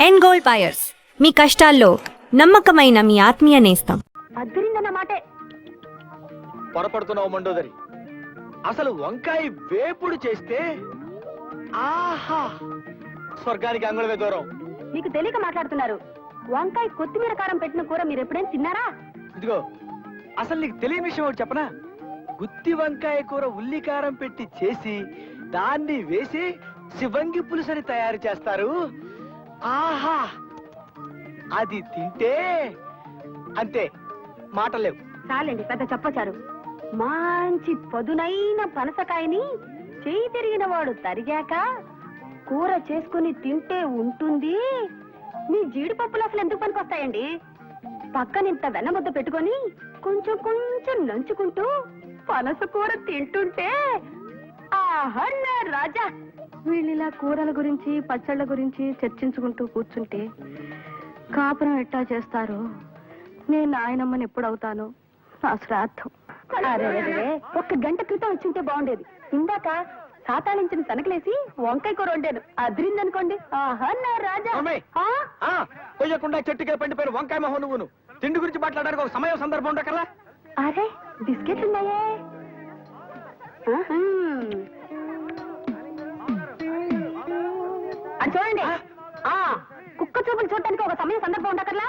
End gold buyers, మీ కష్టాల్లో నమ్మకమైన మీ ఆత్మీయ నేస్తం. అద్దరిందన్నమాటే. పొరపడుతున్నావు మండోదరి. అసలు వంకాయ వేపుడు చేస్తే ఆహా, స్వర్గానికి అంగుళమే దూరం. మీకు తెలియక మాట్లాడుతున్నారు. వంకాయ కొత్తిమీర కారం పెట్టిన కూర మీరు ఎప్పుడైనా తిన్నారా? ఇదిగో, అసలు నీకు తెలియని విషయం ఒకటి చెప్పనా? గుత్తి వంకాయ కూర ఉల్లి కారం పెట్టి చేసి దాన్ని వేసి శివంగి పులుసని తయారు చేస్తారు. ఆహా, అది తింటే అంతే, మాటలేవు. చాలండి, పెద్ద చెప్పచారు. మంచి పదునైన పనసకాయని చేయి తిరిగిన వాడు తరిగాక కూర చేసుకుని తింటే ఉంటుంది. మీ జీడిపప్పులు అసలు ఎందుకు పనికొస్తాయండి? పక్కనింత వెన్నముద్ద పెట్టుకొని కొంచెం కొంచెం నంచుకుంటూ పనస కూర తింటుంటే ఆహా నా రాజా. వీళ్ళిలా కూరల గురించి పచ్చళ్ళ గురించి చర్చించుకుంటూ కూర్చుంటే కాపురం ఎట్టా చేస్తారు? నేను నాయనమ్మని ఎప్పుడవుతాను? నా శ్రాద్ధం. ఒక్క గంట క్రితం వచ్చింటే బాగుండేది. ఇందాక సాతాళించిన తనకలేసి వంకాయ కూర వండాను, అదిరిందనుకోండి. ఆహా నా రాజా. కొయ్యకుండా చెట్టుకే పండిపోయిన వంకాయ మొహం నువ్వును. తిండి గురించి మాట్లాడడానికి ఒక సమయం సందర్భం ఉండకల్లా. అరే బిస్కెట్లు ఉన్నాయే. అది చూడండి, కుక్క చూపులు చూడటానికి ఒక సమయం సందర్భం ఉండకర్లా.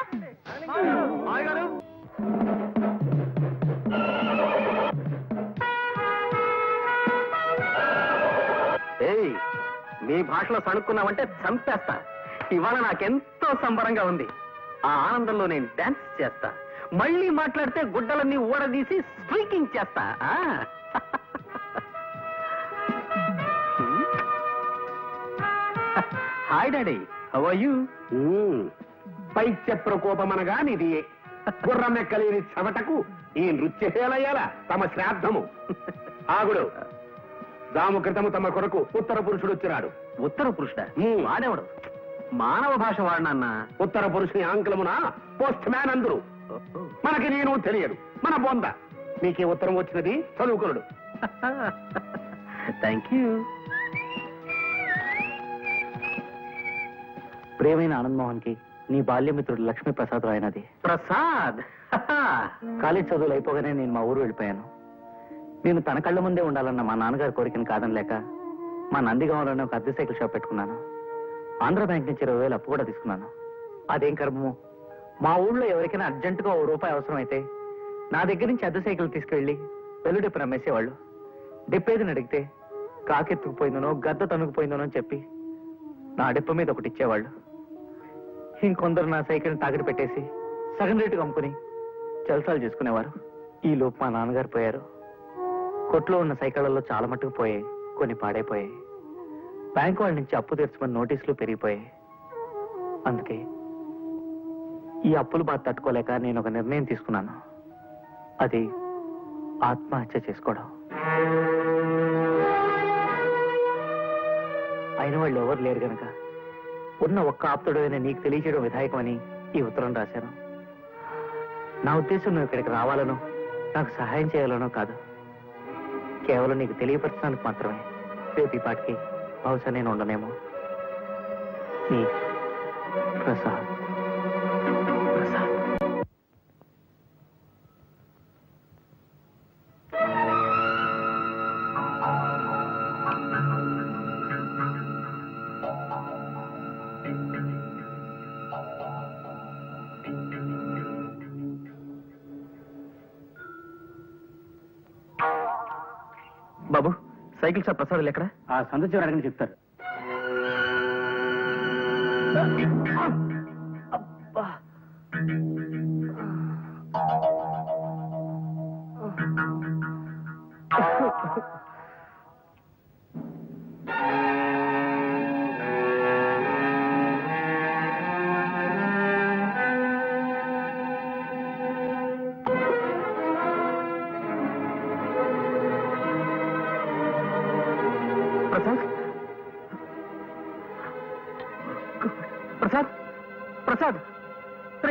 మీ భాషలో సణుక్కున్నావంటే చంపేస్తా. ఇవాళ నాకెంతో సంబరంగా ఉంది. ఆ ఆనందంలో నేను డాన్స్ చేస్తా. మళ్ళీ మాట్లాడితే గుడ్డలన్నీ ఊడదీసి స్ట్రీకింగ్ చేస్తా. Hi daddy, how are you? పైత్య ప్రకోపమనగా నిది గుర్రమెక్కలేని చెమటకు ఈ నృత్యశీలయ్యాల తమ శ్రాద్ధము. ఆగుడు, దాము క్రితము తమ కొరకు ఉత్తర పురుషుడు వచ్చినాడు. ఉత్తర పురుషుడా? వాడేవాడు? మానవ భాష వాడినన్నా. ఉత్తర పురుషుని ఆంగ్లమున పోస్ట్ మ్యాన్ అందరు. మనకి నేను తెలియదు, మన బొంద. మీకే ఉత్తరం వచ్చినది చదువుకునుడు. Thank you. ప్రియమైన ఆనంద్ మోహన్ కి నీ బాల్యమిత్రుడు లక్ష్మీ ప్రసాద్ రాయనది. ప్రసాద్, కాలేజ్ చదువులు అయిపోగానే నేను మా ఊరు వెళ్ళిపోయాను. నేను తన కళ్ళ ముందే ఉండాలన్న మా నాన్నగారి కోరికను కాదనలేక మా నందిగాంలోనే ఒక అద్దె సైకిల్ షాప్ పెట్టుకున్నాను. ఆంధ్ర బ్యాంక్ నుంచి 20,000 అప్పు కూడా తీసుకున్నాను. అదేం కర్మము, మా ఊళ్ళో ఎవరికైనా అర్జెంటుగా ₹1 అవసరం అయితే నా దగ్గర నుంచి అద్దె సైకిల్ తీసుకెళ్లి వెల్లుడిప్పు నమ్మేసేవాళ్ళు. డిప్పేదని అడిగితే కాకెత్తుకుపోయిందనో గద్ద తనుకుపోయిందనో అని చెప్పి నా డిప్ప మీద ఒకటి ఇచ్చేవాళ్ళు. ఇంకొందరు నా సైకిల్ని తాకట్టు పెట్టేసి సగం రేటుగా అమ్ముకుని జల్సాలు చేసుకునేవారు. ఈ లోపు మా నాన్నగారు పోయారు. కొట్లో ఉన్న సైకిళ్లలో చాలా మట్టుకు పోయాయి, కొన్ని పాడైపోయాయి. బ్యాంకు వాళ్ళ నుంచి అప్పు తీర్చమని నోటీసులు పెరిగిపోయాయి. అందుకే ఈ అప్పులు బాధ తట్టుకోలేక నేను ఒక నిర్ణయం తీసుకున్నాను. అది ఆత్మహత్య చేసుకోవడం. అయిన వాళ్ళు ఎవరు లేరు గనక ఉన్న ఒక్క ఆప్తుడైన నీకు తెలియచేయడం విధాయకమని ఈ ఉత్తరం రాశాను. నా ఉద్దేశం నువ్వు ఇక్కడికి రావాలనో నాకు సహాయం చేయాలనో కాదు, కేవలం నీకు తెలియపరచడానికి మాత్రమే. రేపు ఈ పాటికి బహుశా నేను ఉండనేమో. నీ ప్రసాద్. బాబు, సైకిల్ షాప్ ప్రసాదాలు ఎక్కడ? ఆ సంత చివరి అడగని చెప్తారు. ప్రసాద్, ప్రసాద్,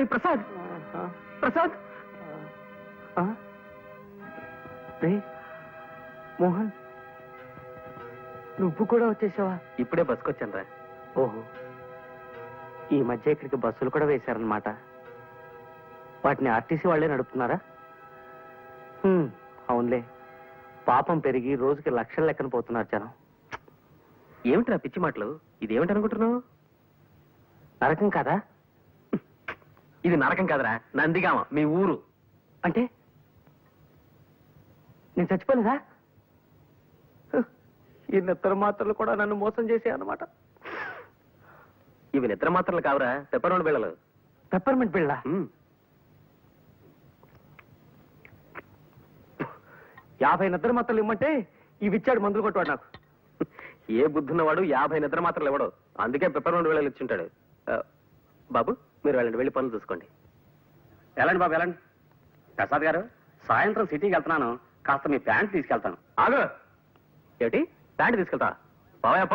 ప్రసాద్, ప్రసాద్, ప్రసాద్. మోహన్, నువ్వు కూడా వచ్చేసావా? ఇప్పుడే బస్కొచ్చాను రా. ఓహో, ఈ మధ్య ఇక్కడికి బస్సులు కూడా వేశారనమాట. వాటిని ఆర్టీసీ వాళ్ళే నడుపుతున్నారా? అవునులే, పాపం పెరిగి రోజుకి లక్షల లెక్కన పోతున్నారు జనం. ఏమిట్రా పిచ్చి మాటలు? ఇదేమిటి అనుకుంటున్నావు? నరకం కాదా? ఇది నరకం కాదురా, నందిగామ మీ ఊరు. అంటే నేను చచ్చిపోలేదా? ఈ నిద్ర మాత్రలు కూడా నన్ను మోసం చేసే అన్నమాట. ఇవి నిద్ర మాత్రలు కావురా, పెప్పర్మెంట్ బిళ్ళలు. పెప్పర్మెంట్ బిళ్ళ? 50 నిద్ర మాత్రలు ఇమ్మంటే ఇవి ఇచ్చాడు మందులు కొట్టువాడు నాకు. ఏ బుద్ధున్నవాడు 50 నిద్ర మాత్రలు ఇవ్వడు, అందుకే పెప్పర్మెంట్ బిళ్ళలు ఇచ్చింటాడు. బాబు మీరు వెళ్ళండి, వెళ్ళి పనులు చూసుకోండి. వెళ్ళండి బాబు వెళ్ళండి. ప్రసాద్ గారు, సాయంత్రం సిటీకి వెళ్తున్నాను, కాస్త మీ ప్యాంట్ తీసుకెళ్తాను. ఆగు. ఏమిటి ప్యాంట్ తీసుకెళ్తా? పోయా.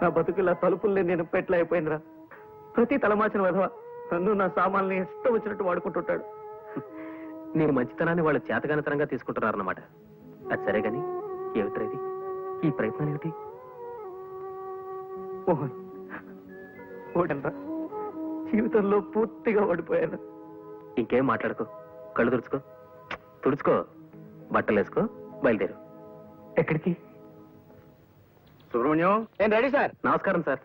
నా బతుకులా తలుపుల్ని నేను పెట్ల అయిపోయిందిరా. ప్రతి తలమాచిన విధవ నన్ను నా సామాన్ని ఇష్టం వచ్చినట్టు వాడుకుంటుంటాడు. నేను మంచితనాన్ని వాళ్ళు చేతగానితనంగా తీసుకుంటున్నారన్నమాట. అది సరే గాని ఏమిట్రా ఇది? ఈ ప్రయత్నం ఏమిటి? మోహన్, ఓడనరా, జీవితంలో పూర్తిగా ఓడిపోయాను. ఇంకేం మాట్లాడుకో, కళ్ళు తుడుచుకో, బట్టలు వేసుకో, బయలుదేరు. ఎక్కడికి? సుబ్రహ్మణ్యం, నేను రెడీ సార్. నమస్కారం సార్.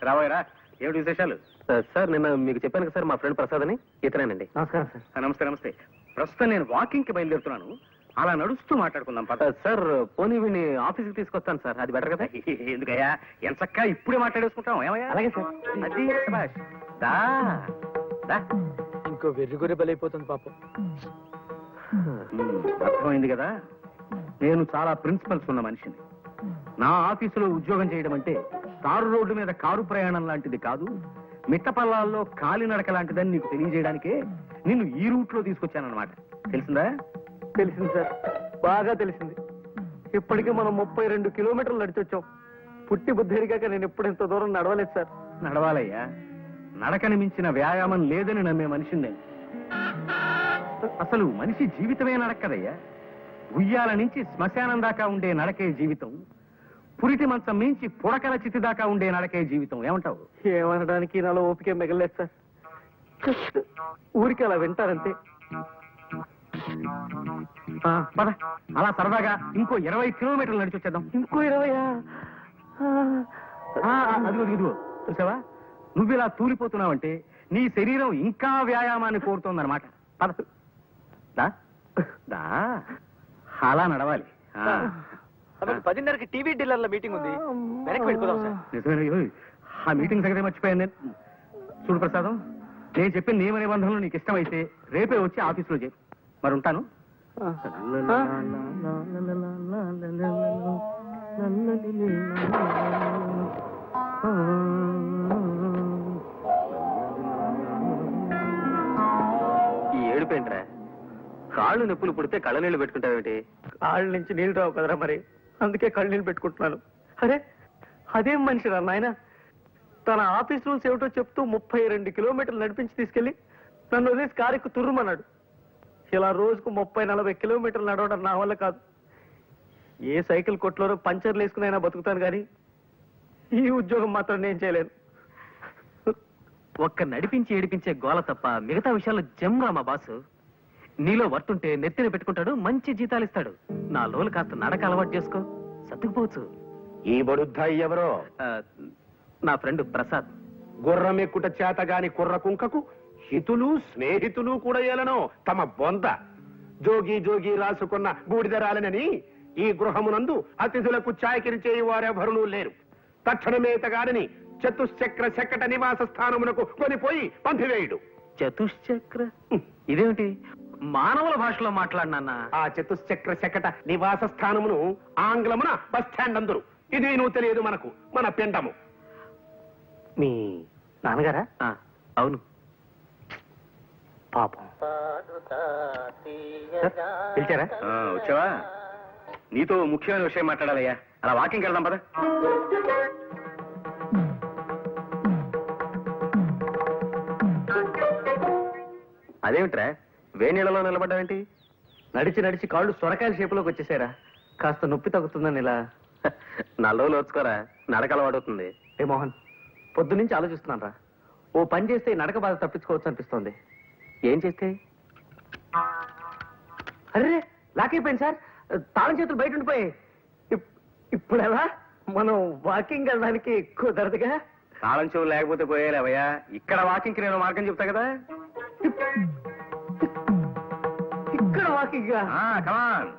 రాబోయరా, ఏమిటి విశేషాలు? సార్ నిన్న మీకు చెప్పాను కదా సార్, మా ఫ్రెండ్ ప్రసాద్ అని, ఇతనేనండి. నమస్కారం సార్. నమస్తే. ప్రస్తుతం నేను వాకింగ్ కి బయలుదేరుతున్నాను, అలా నడుస్తూ మాట్లాడుకుందాం పద. సార్ పోనీ వీడిని ఆఫీస్కి తీసుకొస్తాను సార్, అది బెటర్ కదా? ఎందుకయ్యా, ఎంచక్కా ఇప్పుడే మాట్లాడేసుకుంటాం. ఏమయ్యా? అలాగే సార్. అది శభాష్. దా, దా. ఇంకో వెర్రిగొర్రె బలైపోతుంది పాపం. అర్థమైంది కదా, నేను చాలా ప్రిన్సిపల్స్ ఉన్న మనిషిని. నా ఆఫీసులో ఉద్యోగం చేయడం అంటే తారు రోడ్డు మీద కారు ప్రయాణం లాంటిది కాదు, మిట్టపల్లాల్లో కాలినడక లాంటిదని నీకు తెలియజేయడానికే నిన్ను ఈ రూట్ లో తీసుకొచ్చానన్నమాట. తెలిసిందా? తెలిసింది సార్, బాగా తెలిసింది. ఇప్పటికీ మనం 32 కిలోమీటర్లు నడిచొచ్చాం. పుట్టి బుద్ధి ఎరిగాక నేను ఎప్పుడు ఇంత దూరం నడవలేదు సార్. నడవాలయ్యా, నడకని మించిన వ్యాయామం లేదని నమ్మే మనిషిని నేను. అసలు మనిషి జీవితమే నడక్కదయ్యా. ఉయ్యాల నుంచి శ్మశానం దాకా ఉండే నడకే జీవితం, పురిటి మంచం మించి పుడకల చితి దాకా ఉండే నడకే జీవితం. ఏమంటావు? ఏమనడానికి నాలో ఓపిక మిగలేదు సార్. జస్ట్ ఊరికి అలా వింటారంతే. పద, అలా సరదాగా ఇంకో 20 కిలోమీటర్లు నడిచి వచ్చేద్దాం. ఇంకో 20? అదిగో చూసావా, నువ్వు ఇలా తూలిపోతున్నావంటే నీ శరీరం ఇంకా వ్యాయామాన్ని కోరుతోందన్నమాట. పద, దా, దా. అలా నడవాలి. 10:30కి టీవీ డీలర్ల మీటింగ్ ఉంది, వెనక్కి వెళ్ళిపోదాం సార్. నిజమే, ఆ మీటింగ్ సంగతి మర్చిపోయాను నేను. చూడు ప్రసాదం, నేను చెప్పిన నియమ నిబంధనలు నీకు ఇష్టమైతే రేపే వచ్చి ఆఫీసులో చేయి. మరి ఉంటాను. ఈ ఏడుపేంట్రా? కాళ్ళు నొప్పులు పుడితే కళ్ళ నీళ్లు పెట్టుకుంటావేంటి? కాళ్ళ నుంచి నీళ్ళు రావు కదరా, మరి అందుకే కళ్ళు నీళ్ళు పెట్టుకుంటున్నాను. అరే అదేం మనిషిరా నాయన, తన ఆఫీస్ రూల్స్ ఏమిటో చెప్తూ 32 కిలోమీటర్లు నడిపించి తీసుకెళ్లి నన్ను వదిలేసి కారెక్కు తుర్రుమన్నాడు. ఇలా రోజుకు 30-40 కిలోమీటర్లు నడవడం నా వల్ల కాదు. ఏ సైకిల్ కొట్లోనో పంచర్లు వేసుకునైనా బతుకుతాను కానీ ఈ ఉద్యోగం మాత్రం నేను చేయలేను. ఒక్క నడిపించి ఏడిపించే గోల తప్ప మిగతా విషయాల్లో జమ్రా మా బాసు. నీలో వర్తుంటే నెత్తిన పెట్టుకుంటాడు, మంచి జీతాలు ఇస్తాడు. నా లోలు కాస్త నడక అలవాటు చేసుకో, సర్దుకుపోవచ్చు. ఈ బడుద్దాయి ఎవరో? నా ఫ్రెండ్ ప్రసాద్. గుర్రం ఎక్కుట చేతగాని కుర్ర కుంకకు హితులు స్నేహితులు కూడా ఏలనో తమ బొంద. జోగి జోగి రాసుకున్న బూడిదరాలనని ఈ గృహమునందు అతిథులకు చాయకిరి చేయి వారెవరునూ లేరు. తక్షణమేతగాడని చతుశ్చక్ర శకట నివాస స్థానమునకు కొనిపోయి పంపివేయుడు. చతుశ్చక్ర ఇదేమిటి మానవుల భాషలో మాట్లాడినా? ఆ చతుశ్చక్ర శకట నివాస స్థానమును ఆంగ్లమున బస్ స్టాండ్ అందరు. ఇది నువ్వు తెలియదు మనకు, మన పిండము. మీ నాన్నగారా? అవును. పాపం. పిలిచారా? వచ్చావా? నీతో ముఖ్యమైన విషయం మాట్లాడాలయ్యా. అలా వాకింగ్ వెళ్దాం పద. అదేమిట్రా వేణీళ్ళలో నిలబడ్డావేంటి? నడిచి నడిచి కాళ్ళు సొరకాయల షేపులోకి వచ్చేసారా, కాస్త నొప్పి తగ్గుతుందని ఇలా. నల్లోలు వచ్చుకోరా, నడక అలవాడుతుంది. ఏ మోహన్, పొద్దు నుంచి ఆలోచిస్తున్నాను రా. ఓ పని చేస్తే ఈ నడక బాధ తప్పించుకోవచ్చు అనిపిస్తోంది. ఏం చేస్తే? అరే లాక్ అయిపోయింది సార్, తాళం చేతులు బయట ఉండిపోయాయి. ఇప్పుడు ఎలా? మనం వాకింగ్ వెళ్ళడానికి కుదరదుగా. తాళం చెవులు లేకపోతే పోయేలేవయ్యా. ఇక్కడ వాకింగ్కి నేను మార్గం చెప్తా కదా. ఇక్కడ వాకింగ్ కమాన్.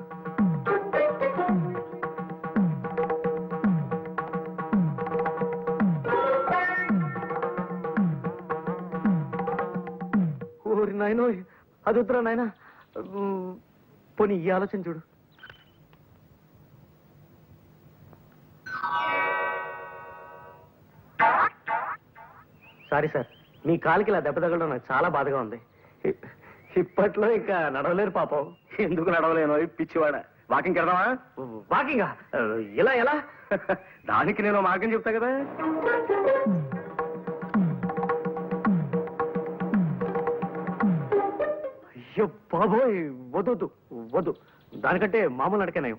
ఊరి నాయనో, అది వద్దురా నాయన. పోనీ ఈ ఆలోచన చూడు. సారీ సార్, మీ కాలికి ఇలా దెబ్బ తగలడం నాకు చాలా బాధగా ఉంది. ఇప్పట్లో ఇంకా నడవలేరు పాపం. ఎందుకు నడవలేను పిచ్చివాడ? వాకింగ్ వెళ్దామా? వాకింగా? ఇలా ఎలా? దానికి నేను మార్గం చెప్తా కదా. అయ్యో బాబోయ్, వద్దు వద్దు. దానికంటే మామూలు నడకనే.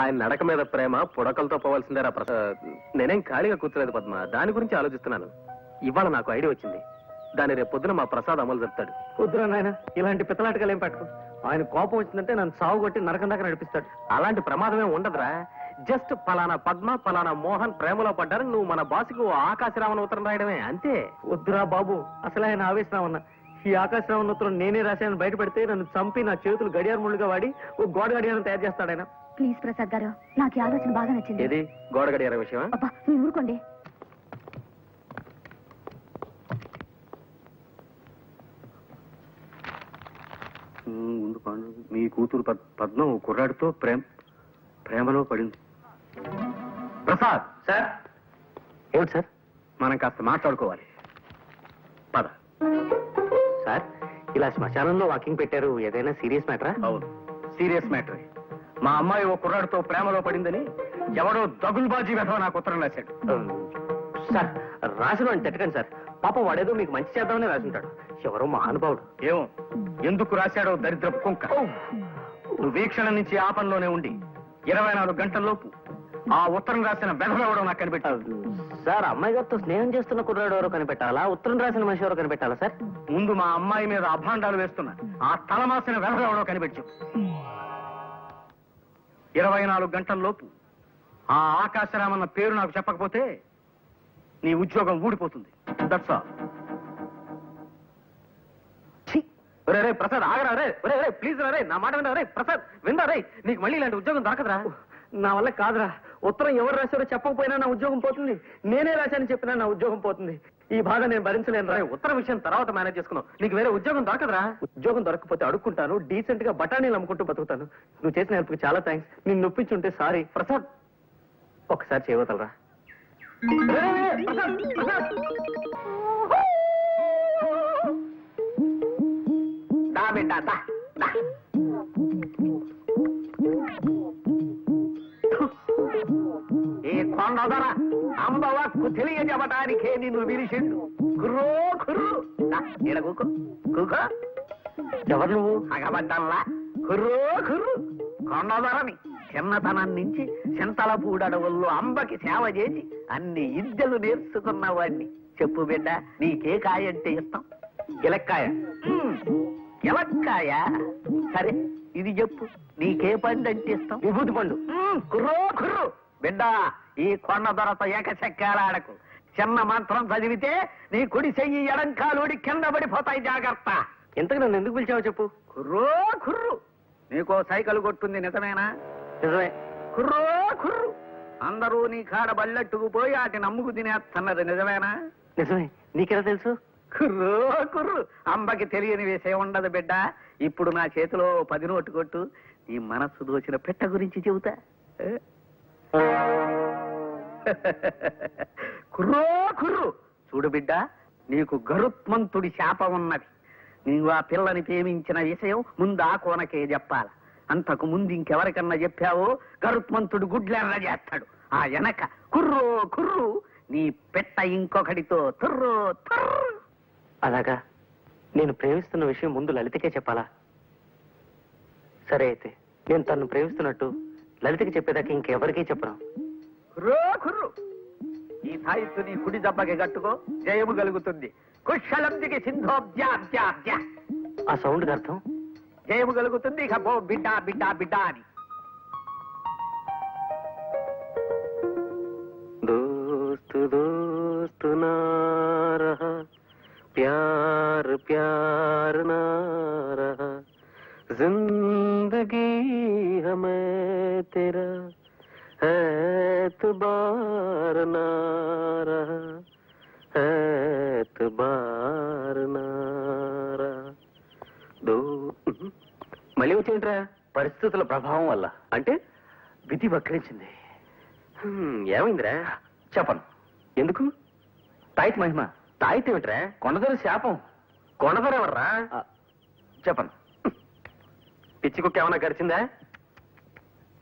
ఆయన నడక మీద ప్రేమ పుడకలతో పోవాల్సిందేరా ప్రసాద్. నేనేం ఖాళీగా కూర్చోలేదు పద్మ, దాని గురించి ఆలోచిస్తున్నాను. ఇవాళ నాకు ఐడియా వచ్చింది. దాన్ని రేపు పొద్దున మా ప్రసాద్ అమలు చెప్తాడు. వద్దురా నాయన, ఇలాంటి పిత్తలాటకాలు ఏం పట్టుకో. ఆయన కోపం వచ్చిందంటే నన్ను సాగు కొట్టి నరకం దాకా నడిపిస్తాడు. అలాంటి ప్రమాదమే ఉండదురా. జస్ట్ పలానా పద్మ పలానా మోహన్ ప్రేమలో పడ్డారు, నువ్వు మన బాసుకు ఆకాశరామన్ ఉత్తరం రాయడమే, అంతే. వద్దురా బాబు, అసలు ఆయన ఆవేశరామన్న. ఈ ఆకాశరామన్ ఉత్తరం నేనే రాశాను బయట పెడితే నన్ను చంపి నా చేతులు గడియార ముళ్ళుగా వాడి ఓ గోడ గడియారం తయారు చేస్తాడు ఆయన. ప్లీజ్ ప్రసాద్ గారు, నాకు ఈ ఆలోచన బాగా నచ్చింది. ఏది గోడ గడియార విషయమా? అబ్బా మీరు ఊరుకోండి. మీ కూతురు పద్మ కుర్రాడితో ప్రేమలో పడింది. ప్రసాద్ సార్. ఏమిటి సార్? మనం కాస్త మాట్లాడుకోవాలి, పద. సార్, ఇలా శ్మశానంలో వాకింగ్ పెట్టారు, ఏదైనా సీరియస్ మ్యాటరా? అవును, సీరియస్ మ్యాటర్. మా అమ్మాయి ఓ కుర్రాడితో ప్రేమలో పడిందని ఎవడో దగుల్బాజీ వెధవ నాకు ఉత్తరం రాశాడు. సార్, రాసిన అని తిట్టకండి సార్. పాపం వాడేదో మీకు మంచి చేద్దామని రాసుంటాడు. ఎవరో మహానుభావుడు. ఏమో ఎందుకు రాశాడో దరిద్రపు కుంక. నువ్వు వీక్షణ నుంచి ఆ పనిలోనే ఉండి 24 గంటల్లోపు ఆ ఉత్తరం రాసిన వెధవెవడో నాకు కనిపెట్టాడు. సార్, అమ్మాయి గారితో స్నేహం చేస్తున్న కుర్రాడు ఎవరో కనిపెట్టాలా, ఉత్తరం రాసిన మనిషి ఎవరో కనిపెట్టాలా సార్? ముందు మా అమ్మాయి మీద అభాండాలు వేస్తున్నా ఆ తలమాసిన వెధవెవడో కనిపెట్టు. 24 గంటల్లోపు ఆ ఆకాశరామన్న పేరు నాకు చెప్పకపోతే నీ ఉద్యోగం ఊడిపోతుంది. That's all. రే ప్రసాద్, ఆగరా రే. రే ప్లీజ్ రా రే, నా మాట వినరా రే. ప్రసాద్ వినరా రే, నీకు మళ్ళీ ఇలాంటి ఉద్యోగం దొరకదురా. నా వల్ల కాదురా. ఉత్తరం ఎవరు రాశారో చెప్పకపోయినా నా ఉద్యోగం పోతుంది. నేనే రాశానని చెప్పినా నా ఉద్యోగం పోతుంది. ఈ బాధ నేను భరించలేను రా. ఉత్తరం విషయం తర్వాత మేనేజ్ చేసుకున్నావు, నీకు వేరే ఉద్యోగం దొరకదురా. ఉద్యోగం దొరకకపోతే అడుక్కుంటాను, డీసెంట్ గా బఠానీలు అమ్ముకుంటూ బతుకుతాను. నువ్వు చేసిన హెల్ప్కి చాలా థ్యాంక్స్. నిన్ను నొప్పించుంటే సారీ. ప్రసాద్ ఒకసారి చేయవతలరా. ఈ కొండదర అంబవక్కు తెలియజెప్పటానికే నిన్ను విరిసిండు. కుర్రో కుర్రు ఈడ కూకో కూకో. ఎవరు నువ్వు? అగబడ్డల్లా కుర్రో కుర్రు. కొండదరని చిన్నతనం నుంచి చింతల పూడడవుల్లో అంబకి సేవ చేసి అన్ని విద్యలు నేర్చుకున్న వాడిని. చెప్పు బిడ్డ, నీకే కాయ అంటే ఇష్టం? ఇలక్కాయ. ఎలక్కాయ? సరే ఇది చెప్పు, నీకే పండు అంటే ఇష్టం? విభూతి పండు. కుర్రో కుర్రు బిడ్డ, ఈ కొండ దొరత ఏకచక్రాడకు. చిన్న మంత్రం చదివితే నీ కుడి చెయ్యి ఎడంకాలుడి కింద పడిపోతాయి, జాగ్రత్త. ఇంతకు నన్ను ఎందుకు పిలిచావో చెప్పు. కుర్రో కుర్రు, నీకో సైకిల్ కొట్టుంది నిజమేనా? నిజమే. కుర్రో కుర్రు, అందరూ నీ కాడ బల్లెట్టుకు పోయి వాటి నమ్ముకు తినేస్తున్నది నిజమేనా? నిజమే. నీకెలా తెలుసు? కుర్రో కుర్రు, అంబకి తెలియని విషయం ఉండదు బిడ్డ. ఇప్పుడు నా చేతిలో 10 నోటు కొట్టు, నీ మనస్సు దోచిన పెట్ట గురించి చెబుతా. కుర్రో కుర్రు, చూడు బిడ్డ, నీకు గరుత్మంతుడి శాపం ఉన్నది. నీవు ఆ పిల్లని ప్రేమించిన విషయం ముందు ఆ కోనకే చెప్పాల. అంతకు ముందు ఇంకెవరికన్నా చెప్పావో గరుత్మంతుడు గుడ్లెర్ర చేస్తాడు. ఆ వెనక కుర్రో కుర్రు, నీ పెట్ట ఇంకొకటితో తుర్రో తుర్రు. అలాగా? నేను ప్రేమిస్తున్న విషయం ముందు లలితకే చెప్పాలా? సరే అయితే నేను తను ప్రేమిస్తున్నట్టు లలితకి చెప్పేదాకా ఇంకెవరికీ చెప్పను. కుర్రో కుర్రు, ఈ తాయిత్తు నీ కుడి దెబ్బకి కట్టుకో, జయము కలుగుతుంది. కుశలందికి సింధోబ్జాబ్జాబ్జ, ఆ సౌండ్ అర్థం జయము కలుగుతుంది. ఇక పో బిడ్డ బిడ్డ బిడ్డ అని. दोस्त दोस्त ना रहा, प्यार प्यार ना रहा, जिंदगी हमें तेरा एतबार ना रहा, एतबार ना रहा. మళ్ళీ వచ్చింట్రా? పరిస్థితుల ప్రభావం వల్ల. అంటే విధి వక్రించింది. ఏమైందిరా? చెప్పను. ఎందుకు? తాయిత్ మహిమ. తాయిత్ ఏమిట్రా? కొండదొర శాపం. కొండదొర ఎవర్రా? చెప్పను. పిచ్చి కుక్క ఏమన్నా గడిచిందా?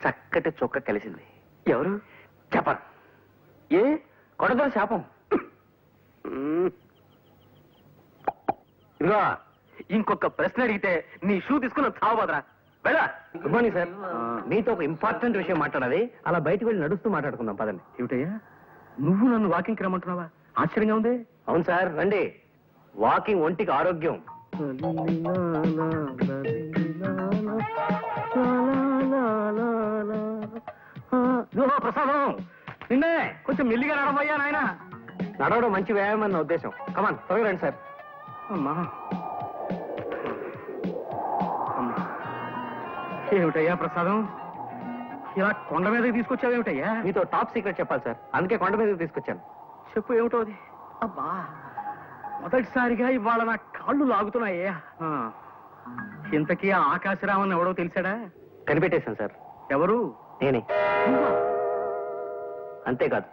చక్కటి చొక్క కలిసింది. ఎవరు? చెప్పను. ఏ? కొండదొర శాపం. ఇదిగో, ఇంకొక ప్రశ్న అడిగితే నీ షూ తీసుకుని చావబోదరా. వెళ్ళా. Good morning sir. మీతో ఒక ఇంపార్టెంట్ విషయం మాట్లాడాలి. అలా బయటకు వెళ్ళి నడుస్తూ మాట్లాడుకుందాం పదండి. ఏమిటయ్యా, నువ్వు నన్ను వాకింగ్కి రమ్మంటున్నావా? ఆశ్చర్యంగా ఉంది. అవును సార్, రండి. వాకింగ్ ఒంటికి ఆరోగ్యం. ప్రసాదం, నిన్నే కొంచెం మెల్లిగా నడవయ్యా నాయన. నడవడం మంచి వ్యాయామం అన్న ఉద్దేశం. కమాన్, త్వరగా రండి సార్. అమ్మా, ఏమిటయ్యా ప్రసాదం, ఇలా కొండ మీదకి తీసుకొచ్చావేమిటయ్యా? మీతో టాప్ సీక్రెట్ చెప్పాలి సార్, అందుకే కొండ మీదకి తీసుకొచ్చాను. చెప్పు, ఏమిటో అది? అబ్బా, మొదటిసారిగా ఇవాళ నా కాళ్ళు లాగుతున్నాయ్యా. ఇంతకీ ఆ ఆకాశరామన్ ఎవడో తెలిసాడా? కనిపెట్టేశాను సార్. ఎవరు? నేనే. అంతేకాదు,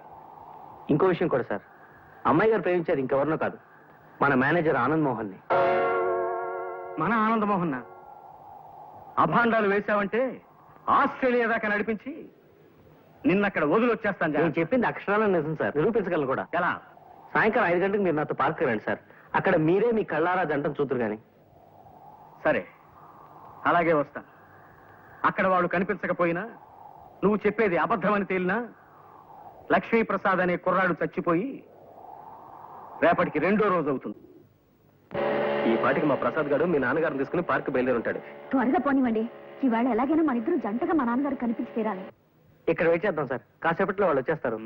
ఇంకో విషయం కూడా సార్. అమ్మాయి గారు ప్రేమించేది ఇంకెవరినో కాదు, మన మేనేజర్ ఆనంద్ మోహన్ ని. మన ఆనంద్ మోహన్ అభాండాలు వేశావంటే ఆస్ట్రేలియా దాకా నడిపించి నిన్నక్కడ వదిలొచ్చేస్తాను. నేను చెప్పింది అక్షరాలను నిజం సార్, నిరూపించగలను కూడా. ఎలా? సాయంకాలం 5 గంటలకు మీరు నాతో పార్క్ రండి సార్. అక్కడ మీరే మీ కళ్ళారా జంటను చూతురు గాని. సరే, అలాగే వస్తా. అక్కడ వాడు కనిపించకపోయినా, నువ్వు చెప్పేది అబద్ధమని తేలినా, లక్ష్మీప్రసాద్ అనే కుర్రాడు చచ్చిపోయి రేపటికి 2వ రోజు అవుతుంది. ఈ పాటికి మా ప్రసాద్ గారు మీ నాన్నగారిని తీసుకుని పార్క్ బయలుదేరి ఉంటాడు. త్వరగా పోనివ్వండి. ఈవేళ ఎలాగైనా మన ఇద్దరు జంటగా మా నాన్నగారు కనిపించి తీరాలి. ఇక్కడ వెయిట్ చేద్దాం సార్, కాసేపట్లో వాళ్ళు వచ్చేస్తారు.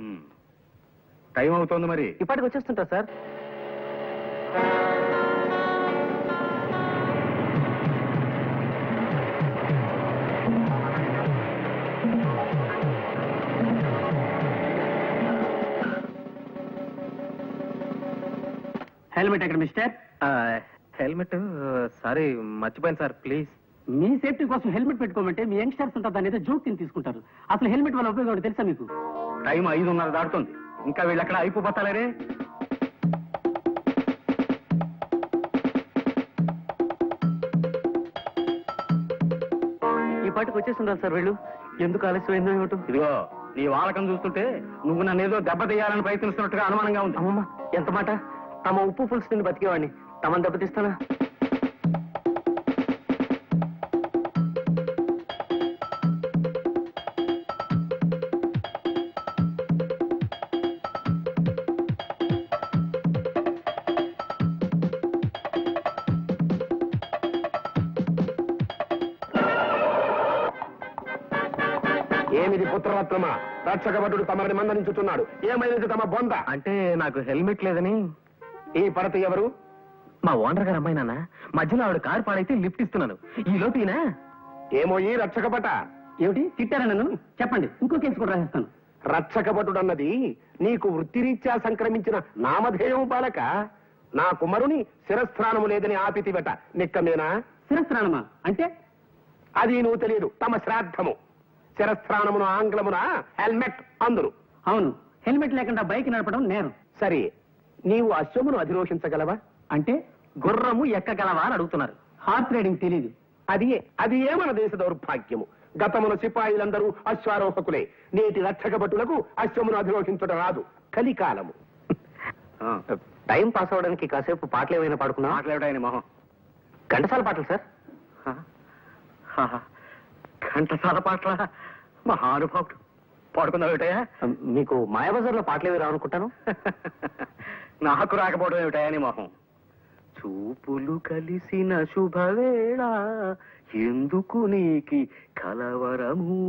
టైం అవుతోంది మరి. ఇప్పటికి వచ్చేస్తుంటారు సార్. హెల్మెట్ ఎక్కడ మిస్టర్? హెల్మెట్ సారీ మర్చిపోయాను సార్, ప్లీజ్. మీ సేఫ్టీ కోసం హెల్మెట్ పెట్టుకోమంటే మీ యంగ్స్టర్స్ ఉంటారు, దాని ఏదో జోక్ కింద తీసుకుంటారు. అసలు హెల్మెట్ వల్ల ఉపయోగం తెలుసా మీకు? టైం 5:30 దాటుతుంది, ఇంకా వీళ్ళు అక్కడ అయిపోతారే. ఈ పాటికి వచ్చేస్తుంటారు సార్ వీళ్ళు. ఎందుకు ఆలస్యమైందో ఏమిటో. ఇదిగో, నీ వాలకం చూస్తుంటే నువ్వు నన్ను ఏదో దెబ్బతీయాలని ప్రయత్నిస్తున్నట్టుగా అనుమానంగా ఉంది. అమ్మమ్మ, ఎంత మాట! తమ ఉప్పు పులుసు తిని బతికేవాడిని తమను దెబ్బతీస్తానా? ఏమిది పుత్రరత్నమా? రక్షకభటుడు తమరిని మందలించుతున్నాడు. ఏమైనది తమ బొంద? అంటే నాకు హెల్మెట్ లేదని. ఈ పడత ఎవరు? మా ఓనర్ గారు అమ్మాయి నాన్న. మధ్యలో ఆవిడ కారు పాడైతే లిఫ్ట్ ఇస్తున్నాను. ఈ లోపీనా? ఏమో ఈ రక్షకభట. ఏమిటి తిట్టారా నన్ను? చెప్పండి, ఇంకో కేసు కూడా రాసిస్తాను. రక్షకభటుడన్నది నీకు వృత్తిరీత్యా సంక్రమించిన నామధేయం బాలక. నా కుమారుని శిరస్త్రాణము లేదని ఆపితివట, నిక్కమేనా? శిరస్త్రాణమా అంటే? అది నువ్వు తెలియదు. తమ శ్రాద్ధము. శిరస్త్రాణమును ఆంగ్లమున హెల్మెట్ అందురు. అవును, హెల్మెట్ లేకుండా బైక్ నడపడం నేరం. సరే, నీవు అశ్వమును అధిరోహించగలవా? అంటే గుర్రము ఎక్కగలవా అని అడుగుతున్నారు. హార్స్ రైడింగ్ తెలీదు. అది ఏ మన దేశ దౌర్భాగ్యము. గతమున సిపాయిలందరూ అశ్వారోహకులే. నేటి రక్షకభటులకు అశ్వమును అధిరోహించడం రాదు. కలికాలము. టైం పాస్ అవడానికి కాసేపు పాటలు ఏమైనా పాడుకున్నా? మాట్లాడాయని మొహం. ఘంటసాల పాటలు సార్. ఘంటసాల పాటల మహానుభావుడు. పాడుకుందాం ఏమిటయా? మీకు మాయాబజార్లో పాటలు ఏవి రావనుకుంటాను. నాకు రాకపోవడం ఏమిటయా నీ మొహం? చూపులు కలిసిన శుభవేళ ఎందుకు నీకి కలవరము.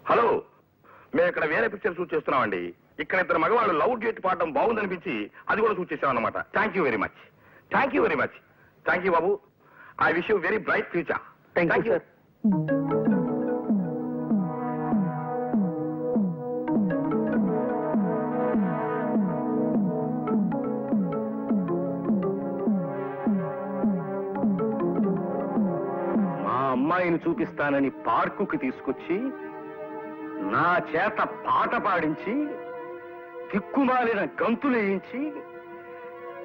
హలో, మేము ఇక్కడ వేరే పిక్చర్ షూట్ చేస్తున్నామండి. ఇక్కడ ఇద్దరు మగవాళ్ళు లవ్ డేట్ పాడడం బాగుందనిపించి అది కూడా షూట్ చేసాం అనమాట. Thank you very much. Thank you very much. Thank you Babu. I wish you very bright future. Thank you sir. మా అమ్మాయిని చూపిస్తానని పార్కుకి తీసుకొచ్చి నా చేత పాట పాడించి దిక్కుమాలిన గంతులేయించి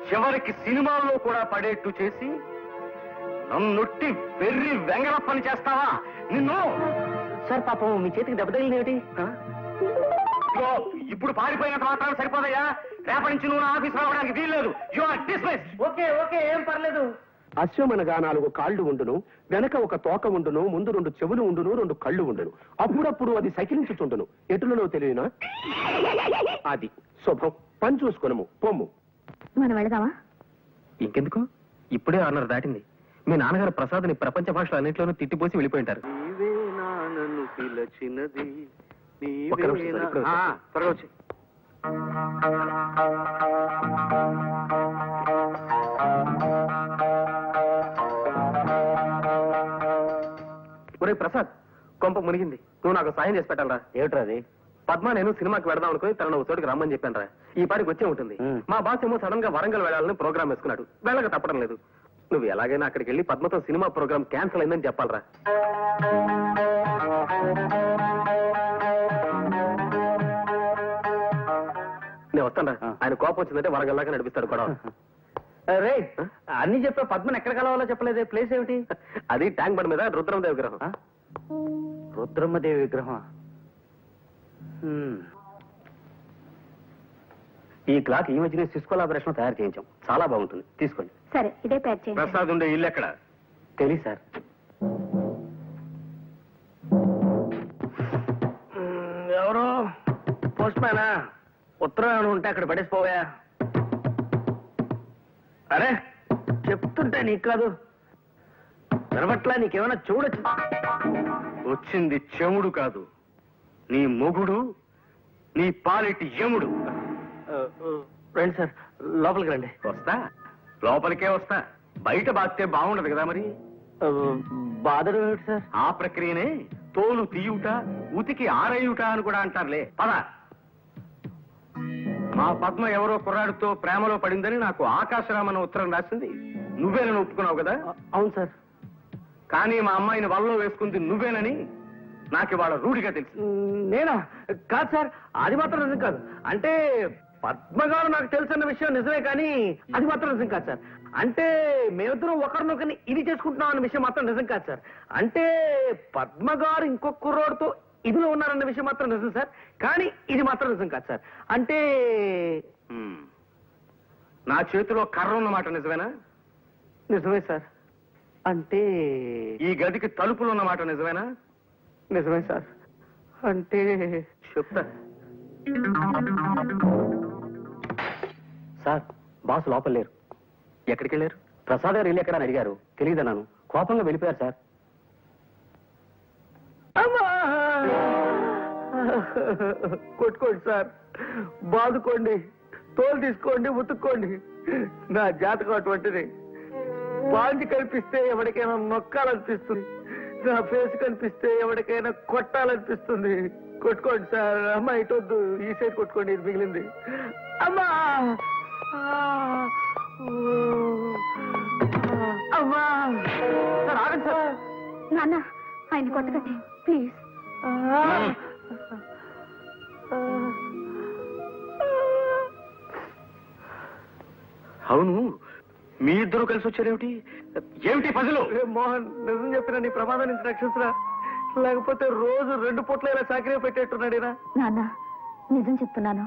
చివరికి సినిమాల్లో కూడా పడేట్టు చేసి నన్నొట్టి వెర్రి వెంగళ పని చేస్తావా నిన్ను? సార్ పాపం మీ చేతికి దెబ్బ తగిలింది. ఇదిగో, ఇప్పుడు పారిపోయినంత మాత్రం సరిపోదయ్యా. రేపటి నుంచి నువ్వు నా ఆఫీస్ రావడానికి వీల్లేదు. You are dismiss. Okay okay, ఏం పర్లేదు. అశ్వమనగా 4 కాళ్ళు ఉండును, వెనక ఒక తోక ఉండును, ముందు 2 చెవులు ఉండును, 2 కళ్ళు ఉండును. అప్పుడప్పుడు అది సకిలించుతుండును. ఎటులలో తెలియనా? అది శుభం. పని చూసుకొనము పొమ్ము. మనం వెళదామా? ఇంకెందుకు, ఇప్పుడే 6:30 దాటింది. మీ నాన్నగారు ప్రసాద్ని ప్రపంచ భాషలు అన్నింటిలోనూ తిట్టిపోసి వెళ్ళిపోయింటారు. నీవే నాన్నను పిలచినది, ఒక్క నిమిషం సార్, ఇప్పుడే వస్తా. త్వరగా వచ్చి. ఒరే ప్రసాద్, కొంప మునిగింది. నువ్వు నాకు సాయం చేసి పెట్టాలరా. ఏమిట్రా అది? పద్మ నేను సినిమాకి వెళదాం అనుకుని తనను ఒక చోటికి రమ్మని చెప్పాను రా. ఈ పాటికి వచ్చే ఉంటుంది. మా బాస్ ఏమో సడన్ గా వరంగల్ వెళ్ళాలని ప్రోగ్రామ్ వేసుకున్నాడు. వెళ్ళక తప్పడం లేదు. నువ్వు ఎలాగైనా అక్కడికి వెళ్ళి పద్మతో సినిమా ప్రోగ్రామ్ క్యాన్సిల్ అయిందని చెప్పాలరా. నేను వస్తాను రా. ఆయన కోపం వచ్చిందంటే వరంగల్ దాకా నడిపిస్తాడు కూడా. రే, అన్ని చెప్పా, పద్మని ఎక్కడ కలవాలో చెప్పలేదే. ప్లేస్ ఏమిటి? అది ట్యాంక్ బండ్ మీద రుద్రమదేవి విగ్రహం. రుద్రమ్మదేవి విగ్రహం. ఈ క్లాక్ ఈ మధ్యనే సిస్కో లాబరేషన్ తయారు చేయించాం. చాలా బాగుంటుంది, తీసుకోండి. సరే, ఇదే ప్యాక్ చేయండి. ప్రసాద్ ఉండే ఇల్లు ఎక్కడ? తెలియదు సార్. ఎవరు? పోస్ట్ మ్యానా? ఉత్తరం ఏమైనా ఉంటే అక్కడ పడేసిపోయా. అరే, చెప్తుంటే నీకు కాదు వినబట్లా? నీకేమైనా చూడొచ్చు. వచ్చింది చెముడు కాదు, నీ మొగుడు, నీ పాలిటి యముడు. రండి సార్, లోపలికి రండి. వస్తా, లోపలికే వస్తా. బయట బాస్తే బాగుండదు కదా మరి. బాధలు ఏమిటి సార్? ఆ ప్రక్రియనే తోలు తీయుట, ఉతికి ఆరేయుట అని కూడా అంటారులే. పద. మా పద్మ ఎవరో కుర్రాడితో ప్రేమలో పడిందని నాకు ఆకాశరామన్న ఉత్తరం రాసింది. నువ్వేనని ఒప్పుకున్నావు కదా? అవును సార్. కానీ మా అమ్మాయిని వల్లో వేసుకుంది నువ్వేనని నాకు ఇవాళ రూఢిగా తెలుసు. నేనా? కాదు సార్, అది మాత్రం నిజం కాదు. అంటే పద్మ గారు నాకు తెలుసన్న విషయం నిజమే, కానీ అది మాత్రం నిజం కాదు సార్. అంటే మేమిద్దరం ఒకరినొకరిని ఇది చేసుకుంటున్నాం అన్న విషయం మాత్రం నిజం కాదు సార్. అంటే పద్మ గారు ఇంకొక కుర్రోడితో ఇదిలో ఉన్నారన్న విషయం మాత్రం నిజం సార్, కానీ ఇది మాత్రం నిజం కాదు సార్. అంటే నా చేతిలో కర్ర ఉన్నమాట నిజమేనా? నిజమే సార్. అంటే ఈ గదికి తలుపులు ఉన్నమాట నిజమేనా? నిజమే సార్. అంటే చెప్తా. సార్, బాస్ లోపల లేరు. ఎక్కడికి వెళ్ళారు? ప్రసాద్ గారు ఇల్లు ఎక్కడ అని అడిగారు. తెలియదన్నాను. కోపంగా వెళ్ళిపోయారు సార్. కొట్టుకోండి సార్, బాదుకోండి, తోలు తీసుకోండి, ఉతుక్కోండి. నా జాతకం అటువంటిది. పాంచి కనిపిస్తే ఎవరికైనా నొక్కాలనిపిస్తుంది, నా ఫేస్ కనిపిస్తే ఎవరికైనా కొట్టాలనిపిస్తుంది. కొట్టుకోండి సార్. అమ్మా ఇటొద్దు, ఈ సైడ్ కొట్టుకోండి, ఇది మిగిలింది. అమ్మా అమ్మా. సార్ ఆగండి సార్. నాన్న, ఆయన కొట్టకండి ప్లీజ్. అవును, మీ ఇద్దరు కలిసి వచ్చారేమిటి? ఏమిటి పజలు? మోహన్, నిజం చెప్పిన నీ ప్రమాదం నుంచి రక్షించరా. లేకపోతే రోజు 2 పూట్ల ఇలా చాకరీ పెట్టేట్టున్నాడేనా? నాన్న నిజం చెప్తున్నాను,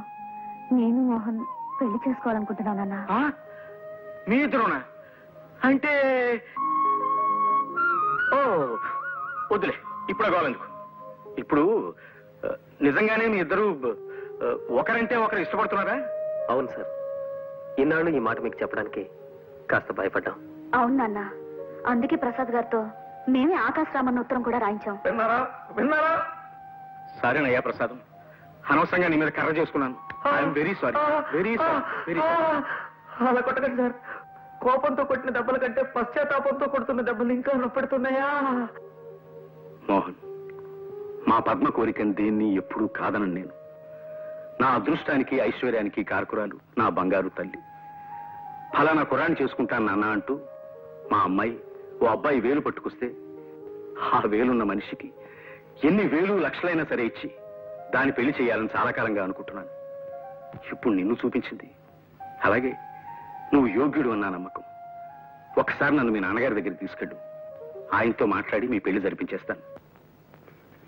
నేను మోహన్ పెళ్లి చేసుకోవాలనుకుంటున్నాను నాన్న. మీ ఇద్దరునా? అంటే ఓ వద్దులే, ఇప్పుడు కావాలందుకు. ఇప్పుడు నిజంగానే మీ ఇద్దరు ఒకరంటే ఒకరు ఇష్టపడుతున్నారా? అవును సార్, ఇన్నాళ్ళు ఈ మాట మీకు చెప్పడానికి కాస్త భయపడ్డాం. అవును నాన్న, అందుకే ప్రసాద్ గారితో మేమే ఆకాశరామన్న ఉత్తరం కూడా రాయించాం. విన్నారా? సరేనయ్యా ప్రసాదం, అనవసరంగా నీ మీద కర్ర చేసుకున్నాను. I'm very sorry, very sorry, very sorry. అలా కొట్టకండి సార్, కోపంతో కొట్టిన దెబ్బల కంటే పశ్చాత్తాపంతో కొడుతున్న దెబ్బలు ఇంకా నొప్పెడుతున్నాయా? మోహన్, మా పద్మ కోరికని దేన్ని ఎప్పుడూ కాదనను నేను. నా అదృష్టానికి ఐశ్వర్యానికి కారకురాలు నా బంగారు తల్లి. ఫలానా కురాన్ని చేసుకుంటాను నాన్న అంటూ మా అమ్మాయి ఓ అబ్బాయి వేలు పట్టుకొస్తే ఆ వేలున్న మనిషికి ఎన్ని వేలు లక్షలైనా సరే ఇచ్చి దాన్ని పెళ్లి చేయాలని చాలా కాలంగా అనుకుంటున్నాను. ఇప్పుడు నిన్ను చూపించింది. అలాగే నువ్వు యోగ్యుడు అన్న నమ్మకం. ఒక్కసారి నన్ను మీ నాన్నగారి దగ్గరికి తీసుకెళ్ళు, ఆయనతో మాట్లాడి మీ పెళ్లి జరిపించేస్తాను.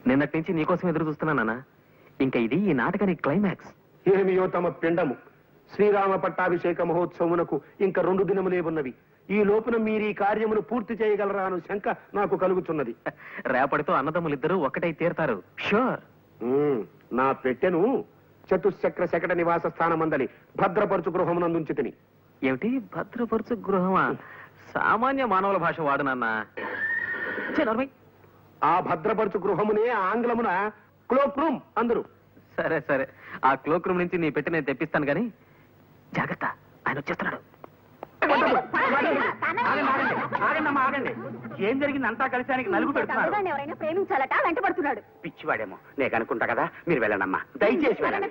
నిన్నటి నుంచి నీకోసం ఎదురు చూస్తున్నానా? ఇంకా ఇది ఈ నాటకానికి క్లైమాక్స్. ఏమియో తమ పిండము. శ్రీరామ పట్టాభిషేక మహోత్సవమునకు ఇంకా 2 దినములే ఉన్నవి. ఈ లోపున మీరు ఈ కార్యమును పూర్తి చేయగలరా అను శంక నాకు కలుగుతున్నది. రేపటితో అన్నదమ్ములిద్దరూ ఒక్కటై తీరతారు. షూర్. నా పెట్టెను చతుశ్చక్ర శకట నివాస స్థానమందలి భద్రపరచు గృహమునందుంచి తిని. ఏమిటి భద్రపరుచు గృహమా? సామాన్య మానవుల భాష వాడు నాన్న. ఆ భద్రపరచు గృహమునే ఆంగ్లమున క్లోక్ రూమ్ అందరు. సరే సరే, ఆ క్లోక్ రూమ్ నుంచి నీ పెట్టి నేను తెప్పిస్తాను గాని జాగ్రత్త, ఆయన వచ్చేస్తున్నాడు. ఆగండి, ఏం జరిగింది? అంతా కలిసానికి నలుగు పెడుతున్నారు. ఎవరైనా ప్రేమించాలట, వెంటబడుతున్నాడు. పిచ్చివాడేమో నేను అనుకుంటా కదా. మీరు వెళ్ళండమ్మా, దయచేసి వెళ్ళండి.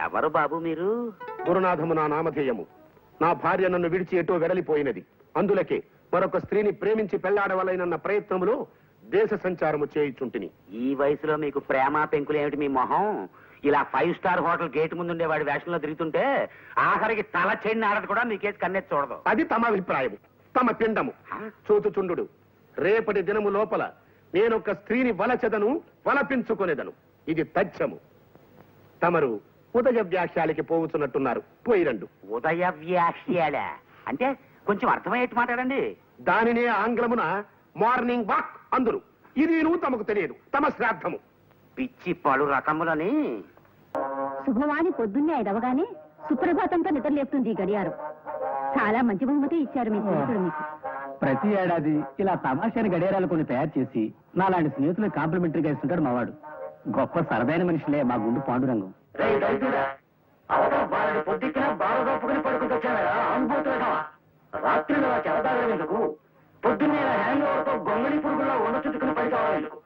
ఎవరు బాబు మీరు? గురునాథము నా నామధేయము. నా భార్య నన్ను విడిచి ఎటో వెడలిపోయినది. అందులకే మరొక స్త్రీని ప్రేమించి పెళ్లాడవలైనన్న ప్రయత్నములో దేశ సంచారము చేయుచుంటిని. ఈ వయసులో మీకు ప్రేమ పెంకులు ఏమిటి మీ మొహం? ఇలా 5 స్టార్ హోటల్ గేట్ ముందుండే వాడి వేషంలో తిరుగుతుంటే ఆఖరికి తల చెండి ఆడదు కూడా మీకేసి కన్నెత్తి చూడదు. అది తమ అభిప్రాయము, తమ పిండము. చూచుచుండు, రేపటి దినము లోపల నేనొక స్త్రీని వలచెదను, వలపించుకొనేదను. ఇది తథ్యము. తమరు ఉదయ వ్యాఖ్యాలకి పోవుచున్నట్టున్నారు, పోయిరండు. ఉదయ వ్యాఖ్యాల అంటే కొంచెం అర్థమయ్యేట్టు మాట్లాడండి. దానినే ఆంగ్లమున మార్నింగ్ వాక్ అందురు. ఇది తమకు తెలియదు, తమ శ్రాద్ధము. పిచ్చి పలు రకములని. శుభవాణి పొద్దున్నే 5 అవగానే సుప్రభాతంతో నిద్రలేపుతుంది ఈ గడియారం. చాలా మంచి బహుమతి ఇచ్చారు మీ స్నేహితుడు మీకు. ప్రతి ఏడాది ఇలా తమాషాని గడియారాలు కొన్ని తయారు చేసి నాలాంటి స్నేహితులు కాంప్లిమెంటరీగా ఇస్తుంటాడు మావాడు. గొప్ప సరదైన మనుషులే మా గుండు పాండురంగం. రాత్రి చెరదాగేందుకు పొద్దున్నే గొంగళి పురుగుల్లో ఉన్న చుట్టుకుని పడి కావాలెందుకు?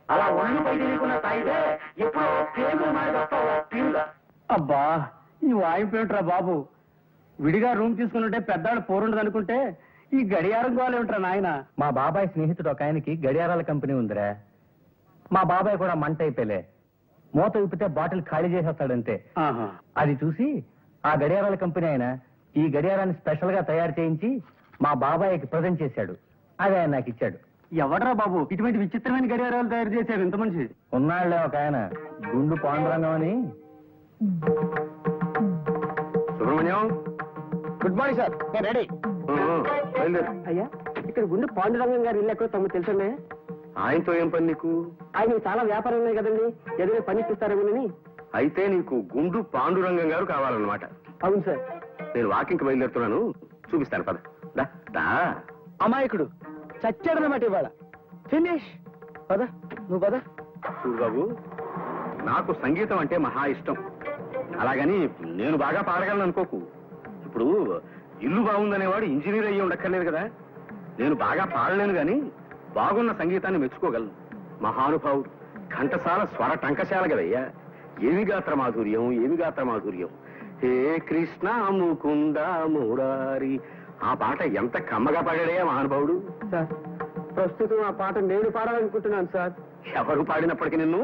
అలా ఒళ్ళు పై తెలియకున్న తాయితే ఎప్పుడో పేగులు మారిగా. అబ్బా, ఈ వాయిపేమిట్రా బాబు? విడిగా రూమ్ తీసుకుని పెద్దాడు పోరుండదు అనుకుంటే ఈ గడియారం గోలేమిట్రా నాయన? మా బాబాయ్ స్నేహితుడు ఒక ఆయనకి గడియారాల కంపెనీ ఉందిరా. మా బాబాయ్ కూడా మంట అయిపోలే, మూత విప్పితే బాటిల్ ఖాళీ చేసేస్తాడంతే. అది చూసి ఆ గడియారాల కంపెనీ ఆయన ఈ గడియారాన్ని స్పెషల్ గా తయారు చేయించి మా బాబాయ్కి ప్రజెంట్ చేశాడు. అది ఆయన నాకు ఇచ్చాడు. ఎవడరా బాబు ఇటువంటి విచిత్రమైన గడియారాలు తయారు చేశారు ఇంత మంచి? ఉన్నాళ్లే ఒక ఆయన, గుండు పాండురంగం అని. సుబ్రహ్మణ్యం, గుడ్ మార్నింగ్ సార్, నేను రెడీ. అయ్యా, ఇక్కడ గుండు పాండురంగం గారు ఇల్లు ఎక్కడో తమకు తెలుసండి. ఆయనతో ఏం పని నీకు? ఆయన చాలా వ్యాపారం ఉన్నాయి కదండి, ఏదైనా పని ఇప్పిస్తారేమోనని. అయితే నీకు గుండు పాండురంగం గారు కావాలన్నమాట. అవును సార్. నేను వాకింగ్కి బయలుదేరుతున్నాను, చూపిస్తాను పద. దా. అమాయకుడు చచ్చాడనమాట ఇవాళ. ఫినిష్. పద, నువ్వు పద. చూడు బాబు, నాకు సంగీతం అంటే మహా ఇష్టం. అలాగని నేను బాగా పాడగలను అనుకోకు. ఇప్పుడు ఇల్లు బాగుందనేవాడు ఇంజనీర్ అయ్యి ఉండక్కర్లేదు కదా. నేను బాగా పాడలేను గాని బాగున్న సంగీతాన్ని మెచ్చుకోగలను. మహానుభావుడు, ఘంటసాల స్వర టంకశాల కదయ్యా. ఏమి గాత్ర మాధుర్యం, ఏమి గాత్ర మాధుర్యం. హే కృష్ణ ముకుంద మురారి, ఆ పాట ఎంత కమ్మగా పాడాడయ్యా మహానుభావుడు. సార్, ప్రస్తుతం ఆ పాట నేను పాడాలనుకుంటున్నాను సార్. ఎవరు పాడినప్పటికీ నిన్ను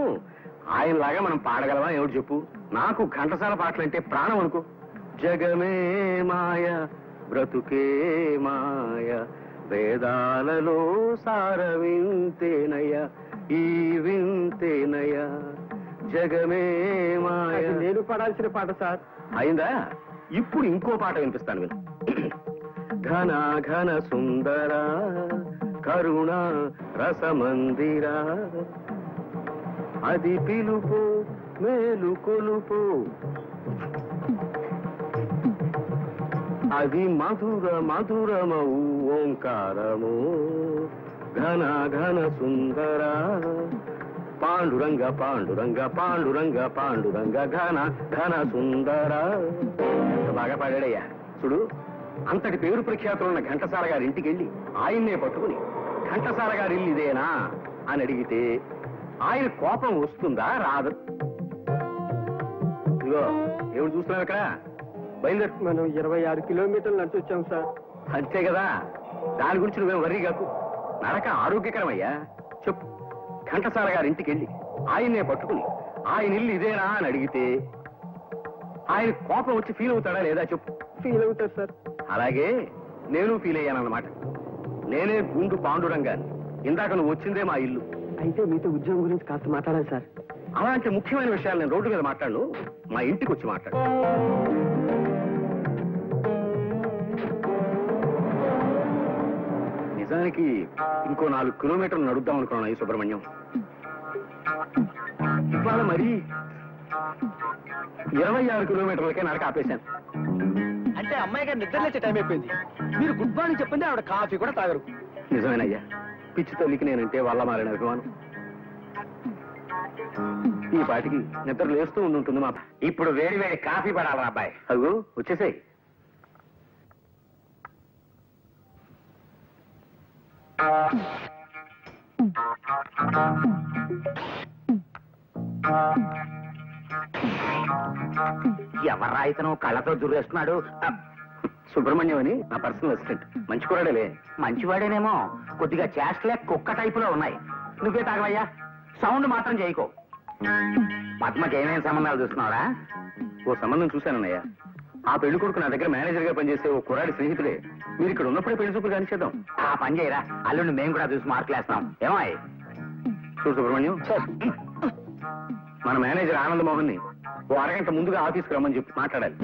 ఆయనలాగా మనం పాడగలవా ఏమిటి చెప్పు? నాకు ఘంటసాల పాటలంటే ప్రాణం అనుకో. జగమే మాయ బ్రతుకే మాయ వేదాలలో సారవింతేనయ ఈ వింతేనయ జగమే మాయ. నేను పడాల్సిన పాట సార్. అయిందా? ఇప్పుడు ఇంకో పాట వినిపిస్తాను విను. ఘన ఘన సుందర కరుణ రసమందిర అది పిలుపు మేలు కొలుపు అది మధుర మధురమౌ ఓంకారము ఘన ఘన సుందర పాండురంగ పాండురంగ పాండురంగ పాండురంగ ఘన ఘన సుందర. బాగా పాడాడయ్యా. చూడు, అంతటి పేరు ప్రఖ్యాతులున్న ఘంటసాల గారి ఇంటికి వెళ్ళి ఆయన్నే పట్టుకుని ఘంటసాల గారి ఇల్లు ఇదేనా అని అడిగితే ఆయన కోపం వస్తుందా రాదు? ఇదిగో ఏమిటి చూస్తున్నావు ఇక్కడ? బయలుదేరు. మనం 26 కిలోమీటర్లు నడిచి వచ్చాం సార్. అంతే కదా, దాని గురించి నువ్వేం వర్రీ కాకు. నడక ఆరోగ్యకరమయ్యా. చెప్పు, ఘంటసాల గారి ఇంటికి వెళ్ళి ఆయన్నే పట్టుకుని ఆయన ఇల్లు ఇదేనా అని అడిగితే ఆయన కోపం వచ్చి ఫీల్ అవుతాడా లేదా చెప్పు. ఫీల్ అవుతారు సార్. అలాగే నేను ఫీల్ అయ్యానన్నమాట. నేనే గుండు పాండురంగాన్ని. ఇందాక నువ్వు వచ్చిందే మా ఇల్లు. అయితే మీతో ఉద్యోగం గురించి కాస్త మాట్లాడాలి సార్. అలాంటి ముఖ్యమైన విషయాలు నేను రోడ్డు మీద మాట్లాడను, మా ఇంటికి వచ్చి మాట్లాడు. నిజానికి ఇంకో 4 కిలోమీటర్లు నడుద్దాం అనుకున్నాను ఈ సుబ్రహ్మణ్యం. ఇవాళ మరి 26 కిలోమీటర్లకే నడక ఆపేశాను. అంటే అమ్మాయి గారు నిద్ర లేచే టైం అయిపోయింది. మీరు గుడ్ మార్నింగ్ చెప్పింది ఆవిడ కాఫీ కూడా తాగరు. నిజమేనయ్యా, పిచ్చి తల్లికి నేనంటే వల్ల మారిన అభిమానం. ఈ పాటికి నిద్ర లేస్తూ ఉంటుంది మా. ఇప్పుడు వేడి వేడి కాఫీ పడాలి అబ్బాయి. అగు వచ్చేసాయి. ఎవర్రా ఇతను కళ్ళతో దుర్రేస్తున్నాడు? సుబ్రహ్మణ్యం అని నా పర్సనల్ అసిస్టెంట్. మంచి కూడాడేలే. మంచివాడేనేమో, కొద్దిగా చేష్టలే కుక్క టైపులో ఉన్నాయి. నువ్వే తాగవయ్యా, సౌండ్ మాత్రం చేయకో. పద్మకి ఏమేమి సంబంధాలు చూస్తున్నావరా? ఓ సంబంధం చూశానన్నయ్యా. ఆ పెళ్లి కొడుకు నా దగ్గర మేనేజర్ గా పనిచేసే ఓ కుర్రాడి స్నేహితుడే. మీరు ఇక్కడ ఉన్నప్పుడే పెళ్లి చూపులు కానిచేద్దాం. ఆ పని చేయరా, అల్లుండి మేము కూడా చూసి మార్కులు వేస్తాం. ఏమాయ్? చూడు సుబ్రహ్మణ్యం, మన మేనేజర్ ఆనంద్ మోహన్ ని ఓ అరగంట ముందుగా ఆఫీస్కి రమ్మని చెప్పి మాట్లాడాలి.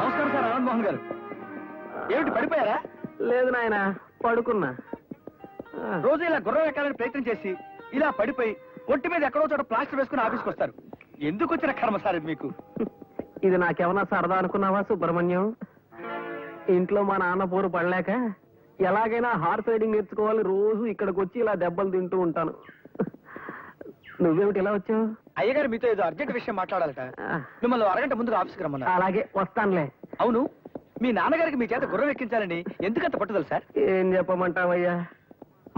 నమస్కారం సార్ ఆనంద్ మోహన్ గారు. ఏమిటి పడిపోయారా? లేదు నాయన, పడుకున్నా. రోజు ఇలా గుర్రం ఎక్కాలని ప్రయత్నం చేసి ఇలా పడిపోయి ఒంటి మీద ఎక్కడో చోట ప్లాస్టర్ వేసుకుని ఆఫీస్కి వస్తారు. ఎందుకు వచ్చిన కర్మ సార్ ఇది మీకు? ఇది నాకేమన్నా సరదా అనుకున్నావా సుబ్రహ్మణ్యం? ఇంట్లో మా నాన్న పోరు పడలేక ఎలాగైనా హార్స్ రైడింగ్ నేర్చుకోవాలి, రోజు ఇక్కడికి వచ్చి ఇలా దెబ్బలు తింటూ ఉంటాను. నువ్వేమిటి ఇలా వచ్చావు? అయ్యగారు మీతో ఏదో అర్జెంట్ విషయం మాట్లాడాలట. మిమ్మల్ని అరగంట ముందుగా ఆఫీస్కి రమ్మన్నారు. అలాగే వస్తానులే. అవును, మీ నాన్నగారికి మీ చేత గుర్రం ఎక్కించాలని ఎందుకంత పట్టుదల సార్? ఏం చెప్పమంటావయ్యా,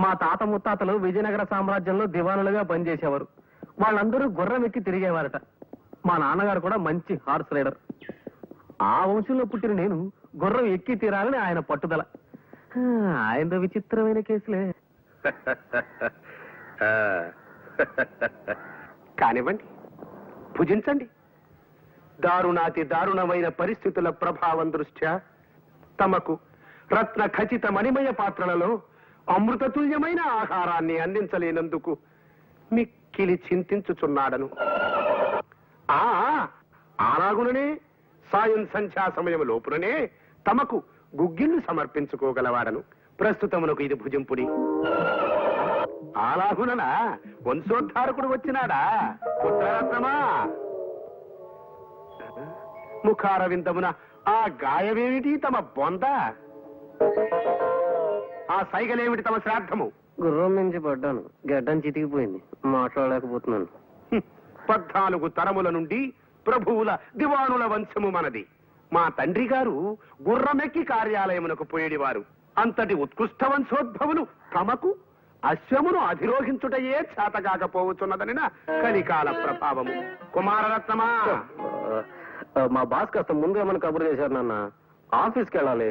మా తాత ముత్తాతలు విజయనగర సామ్రాజ్యంలో దివానులుగా పనిచేసేవారు. వాళ్ళందరూ గుర్రం ఎక్కి తిరిగేవారట. మా నాన్నగారు కూడా మంచి హార్స్ రైడర్. ఆ వంశంలో పుట్టిన నేను గుర్రం ఎక్కి తీరాలని ఆయన పట్టుదల. ఆయన విచిత్రమైన కేసులే. కానివ్వండి, భుజించండి. దారుణాతి దారుణమైన పరిస్థితుల ప్రభావం దృష్ట్యా తమకు రత్న ఖచ్చిత మణిమయ పాత్రలలో అమృతతుల్యమైన ఆహారాన్ని అందించలేనందుకు మిక్కిలి చింతించుచున్నాడను. అలాగుననే సాయం సంధ్యా సమయం లోపుననే తమకు గుగ్గిళ్ళు సమర్పించుకోగలవాడను. ప్రస్తుతమునకు ఇది భుజింపుడి. అలాగుననా వంశోద్ధారకుడు వచ్చినాడా? పుత్రరత్నమా, ముఖారవిందమున ఆ గాయమేమిటి తమ బొంద? ఆ సైగలేమిటి తమ శ్రాద్ధము? గుర్రం నుంచి పడ్డాను, గడ్డం చితికిపోయింది, మాట్లాడలేకపోతున్నాను. 14 తరముల నుండి ప్రభువుల దివానుల వంశము మనది. మా తండ్రి గారు గుర్రమెక్కి కార్యాలయమునకు పోయేడివారు. అంతటి ఉత్కృష్ట వంశోద్భవులు తమకు అశ్వమును అధిరోహించుటయే చేతగాకపోవచ్చున్నదనిన కలికాల ప్రభావము. కుమారరత్నమా, మా బాస్ కాస్త ముందు ఏమైనా కబురు చేశారు నాన్న. ఆఫీస్కి వెళ్ళాలి.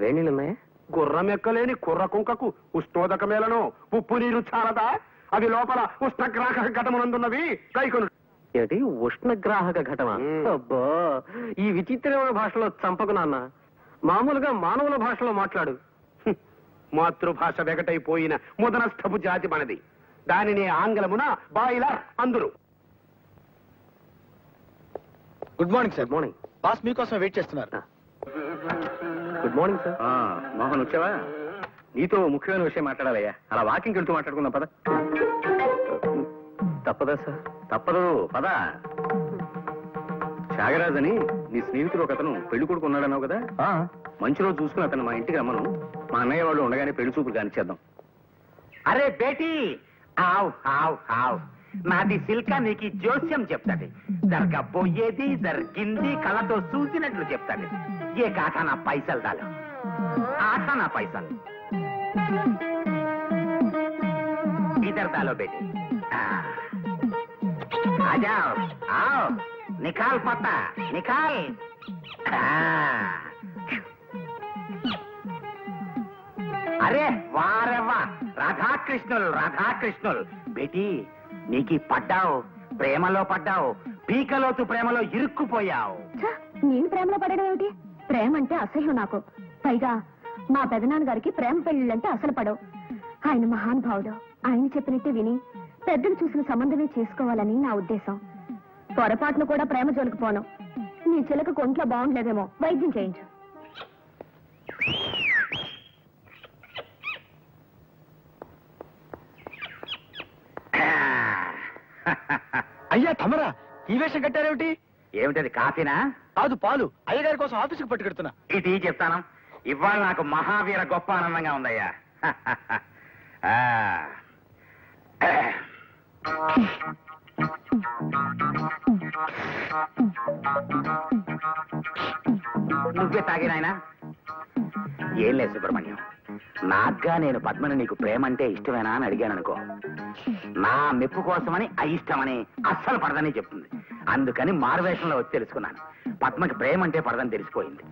వేణీలున్నాయా? గుర్రమెక్కలేని కుర్ర కుంకకు ఉష్ణోదకమేలను ఉప్పు నీరు చాలదా? అవి లోపల ఉష్ణగ్రాహక ఘటమునందున్నవి. కైకొను ఏమిటి ఉష్ణగ్రాహక ఘటన? అబ్బా, ఈ విచిత్రమైన భాషలో చంపకు నాన్న. మామూలుగా మానవుల భాషలో మాట్లాడు. మాతృభాష వెగటైపోయిన ముదనస్థపు జాతి మనది. దానిని ఆంగ్లమున బాయిలర్ అందురు. Good morning sir. Morning. Boss మీకోసం వెయిట్ చేస్తున్నారు. Good morning sir. మోహన్ వచ్చావా? నీతో ముఖ్యమైన విషయం మాట్లాడాలయ్యా. అలా వాకింగ్ వెళ్తూ మాట్లాడుకుందాం పద. తప్పదా సార్? తప్పదు పద. త్యాగరాజ్ అని నీ స్నేహితుడు ఒక అతను పెళ్లి కొడుకు ఉన్నాడన్నావు కదా, మంచి రోజు చూసుకుని అతను మా ఇంటికి రమ్మను. మా అన్నయ్య వాళ్ళు ఉండగానే పెళ్లి చూపులు కానిచ్చేద్దాం. అరే బేటీ, ఆవ్ ఆవ్ ఆవ్. నాది సిల్కా నీకు జోస్యం చెప్తాది. జరగబోయేది జరిగింది కళ్ళతో చూసినట్లు చెప్తాది. ఏ కాట నా పైసలు దాలు, ఆట నా పైసలు ఇద్దరు దాలో బేటీ. ఆజాओ आओ, निकाल पता निकाल. అరే వారెవ్వా, రాధాకృష్ణులు రాధాకృష్ణులు. బేటీ నీకు పడ్డావు, ప్రేమలో పడ్డావు, పీకలోతు ప్రేమలో ఇరుక్కుపోయావు. నేను ప్రేమలో పడడం ఏమిటి? ప్రేమ అంటే అసహ్యం నాకు. పైగా మా పెదనాన్న గారికి ప్రేమ పెళ్లిళ్ళంటే అసలు పడవు. ఆయన మహానుభావుడు. ఆయన చెప్పినట్టే విని పెద్దలు చూసిన సంబంధమే చేసుకోవాలని నా ఉద్దేశం. పొరపాటును కూడా ప్రేమ జోలికి పోను. నీ చిలక కొంట్లో బాగుండలేదేమో, వైద్యం చేయించు. అయ్యా తమరా, ఈ వేషం కట్టారేమిటి? ఏమిటది, కాఫీనా? కాదు, పాలు. అయ్యగారి కోసం ఆఫీసుకు పట్టుకెడుతున్నా. ఇది చెప్తాను. ఇవాళ నాకు మహావీర గొప్ప ఆనందంగా ఉందయ్యా. ఆ. నువ్వే తాగినాయనా? ఏం లేదు సుబ్రహ్మణ్యం, నాగ్గా నేను పద్మని నీకు ప్రేమ అంటే ఇష్టమేనా అని అడిగాను అనుకో, నా మెప్పు కోసమని అయిష్టమని అస్సలు పడదని చెప్తుంది. అందుకని మారువేషంలో వచ్చి తెలుసుకున్నాను. పద్మకి ప్రేమ అంటే పడదని తెలిసిపోయింది.